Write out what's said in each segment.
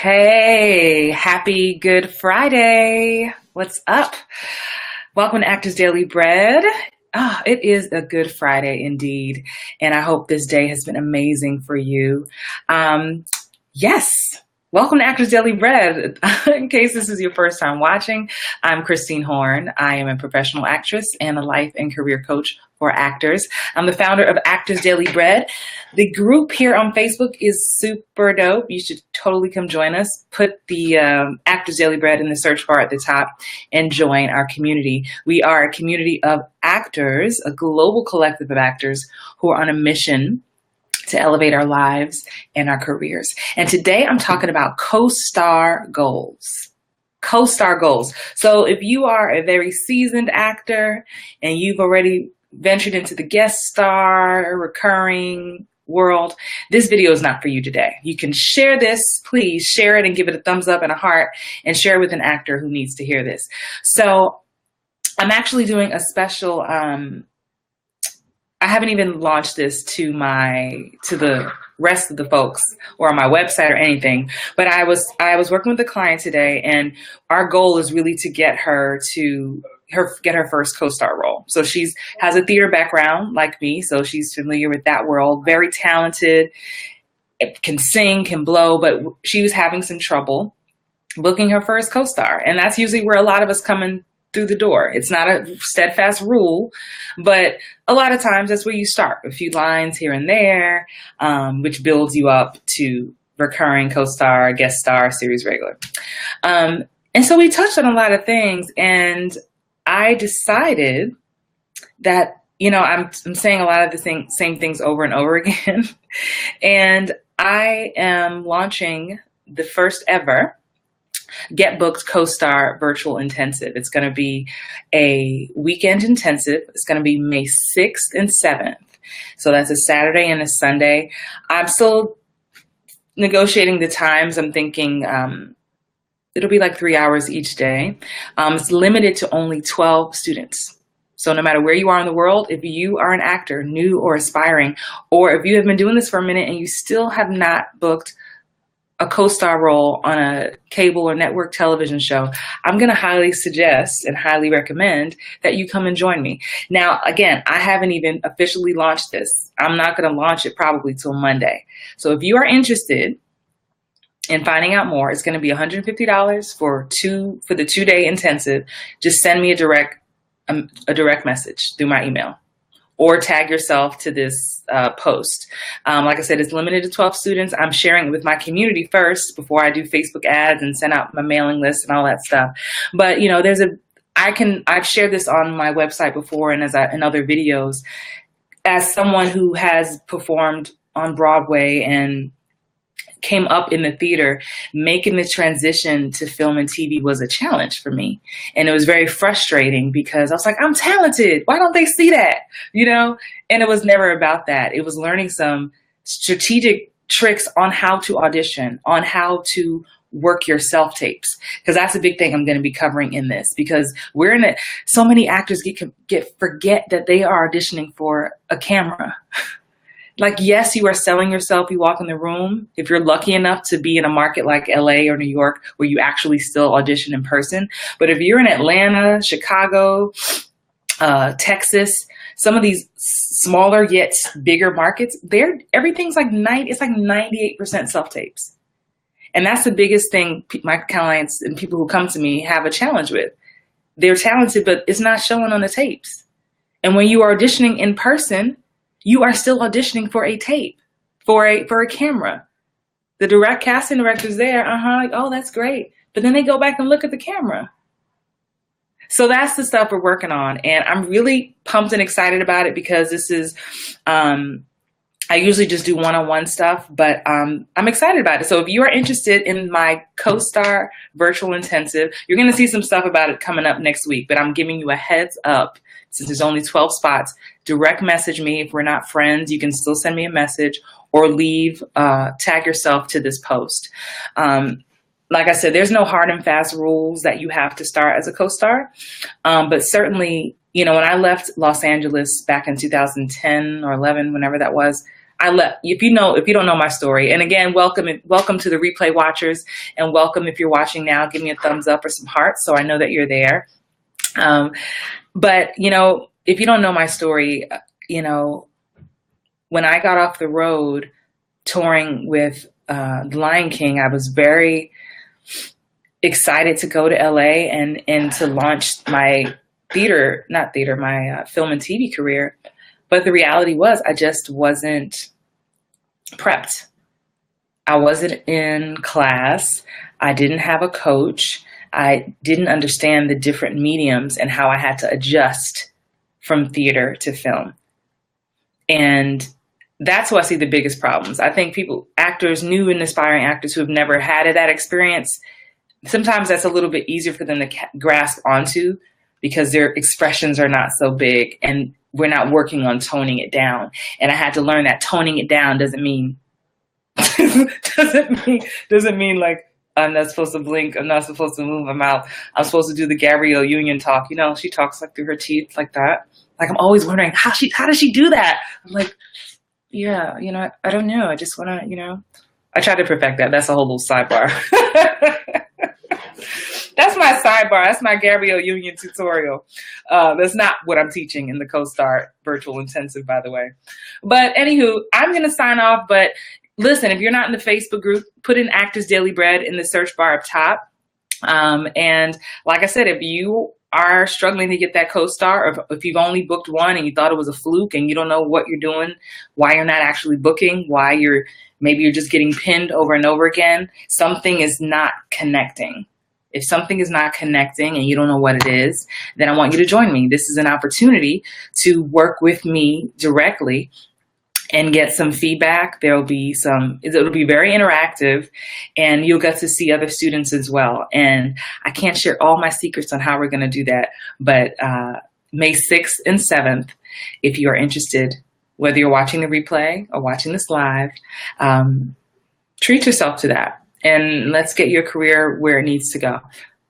Hey, happy Good Friday. What's up? Welcome to Actors Daily Bread. It is a good Friday indeed, and I hope this day has been amazing for you. Yes, welcome to Actors Daily Bread. In case this is your first time watching, I'm Christine Horn. I am a professional actress and a life and career coach for actors. I'm the founder of Actors Daily Bread. The group here on Facebook is super dope. You should totally come join us. Put the Actors Daily Bread in the search bar at the top and join our community. We are a community of actors, a global collective of actors who are on a mission to elevate our lives and our careers. And today I'm talking about co-star goals. Co-star goals. So if you are a very seasoned actor and you've already ventured into the guest star, recurring world, this video is not for you today. You can share this, please share it and give it a thumbs up and a heart and share it with an actor who needs to hear this. So I'm actually doing a special, I haven't even launched this to the rest of the folks or on my website or anything, but I was working with a client today, and our goal is really to get her first co-star role. So has a theater background like me, so she's familiar with that world, very talented, can sing, can blow, but she was having some trouble booking her first co-star. And that's usually where a lot of us come in through the door. It's not a steadfast rule, but a lot of times that's where you start. A few lines here and there, which builds you up to recurring co-star, guest star, series regular. And so we touched on a lot of things, and I decided that, I'm saying a lot of the same things over and over again. And I am launching the first ever Get Booked Co-Star Virtual Intensive. It's going to be a weekend intensive. It's going to be May 6th and 7th. So that's a Saturday and a Sunday. I'm still negotiating the times. I'm thinking it'll be like 3 hours each day. It's limited to only 12 students. So no matter where you are in the world, if you are an actor, new or aspiring, or if you have been doing this for a minute and you still have not booked a co-star role on a cable or network television show, I'm going to highly suggest and highly recommend that you come and join me. Now, again, I haven't even officially launched this. I'm not going to launch it probably till Monday. So if you are interested in finding out more, it's going to be $150 for the 2-day intensive. Just send me a direct message through my email, or tag yourself to this post. Like I said, it's limited to 12 students. I'm sharing it with my community first before I do Facebook ads and send out my mailing list and all that stuff. But I've shared this on my website before and in other videos. As someone who has performed on Broadway and came up in the theater, making the transition to film and TV was a challenge for me. And it was very frustrating because I was like, I'm talented. Why don't they see that? And it was never about that. It was learning some strategic tricks on how to audition, on how to work your self-tapes. Because that's a big thing I'm going to be covering in this, because so many actors forget that they are auditioning for a camera. Like, yes, you are selling yourself. You walk in the room. If you're lucky enough to be in a market like LA or New York where you actually still audition in person. But if you're in Atlanta, Chicago, Texas, some of these smaller yet bigger markets, everything's like 98% self-tapes. And that's the biggest thing my clients and people who come to me have a challenge with. They're talented, but it's not showing on the tapes. And when you are auditioning in person, you are still auditioning for a tape, for a camera. The casting director's there, like, oh, that's great. But then they go back and look at the camera. So that's the stuff we're working on. And I'm really pumped and excited about it, because this is, I usually just do one-on-one stuff, but I'm excited about it. So if you are interested in my co-star virtual intensive, you're going to see some stuff about it coming up next week, but I'm giving you a heads up. Since there's only 12 spots, direct message me. If we're not friends, you can still send me a message or tag yourself to this post. Like I said, there's no hard and fast rules that you have to start as a co-star. But certainly, when I left Los Angeles back in 2010 or 11, whenever that was, if you don't know my story, and again, welcome to the replay watchers, and welcome if you're watching now. Give me a thumbs up or some hearts so I know that you're there. But if you don't know my story, when I got off the road touring with The Lion King, I was very excited to go to LA and to launch my my film and TV career. But the reality was I just wasn't prepped. I wasn't in class. I didn't have a coach. I didn't understand the different mediums and how I had to adjust from theater to film. And that's why I see the biggest problems. I think actors, new and aspiring actors who have never had that experience, sometimes that's a little bit easier for them to grasp onto because their expressions are not so big and we're not working on toning it down. And I had to learn that toning it down doesn't mean like I'm not supposed to blink, I'm not supposed to move my mouth, I'm supposed to do the Gabrielle Union talk. She talks like through her teeth like that. Like I'm always wondering how does she do that? I'm like, yeah, I don't know. I just want to, I try to perfect that. That's a whole little sidebar. That's my sidebar. That's my Gabrielle Union tutorial. That's not what I'm teaching in the CoStar virtual intensive, by the way. But anywho, I'm going to sign off. But listen, if you're not in the Facebook group, put in Actors Daily Bread in the search bar up top. And like I said, if you are struggling to get that CoStar, or if you've only booked one and you thought it was a fluke and you don't know what you're doing, why you're not actually booking, maybe you're just getting pinned over and over again, something is not connecting. If something is not connecting and you don't know what it is, then I want you to join me. This is an opportunity to work with me directly and get some feedback. It'll be very interactive and you'll get to see other students as well. And I can't share all my secrets on how we're going to do that, but May 6th and 7th, if you are interested, whether you're watching the replay or watching this live, treat yourself to that. And let's get your career where it needs to go.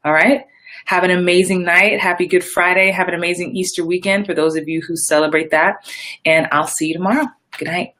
All right. Have an amazing night. Happy Good Friday. Have an amazing Easter weekend for those of you who celebrate that. And I'll see you tomorrow. Good night.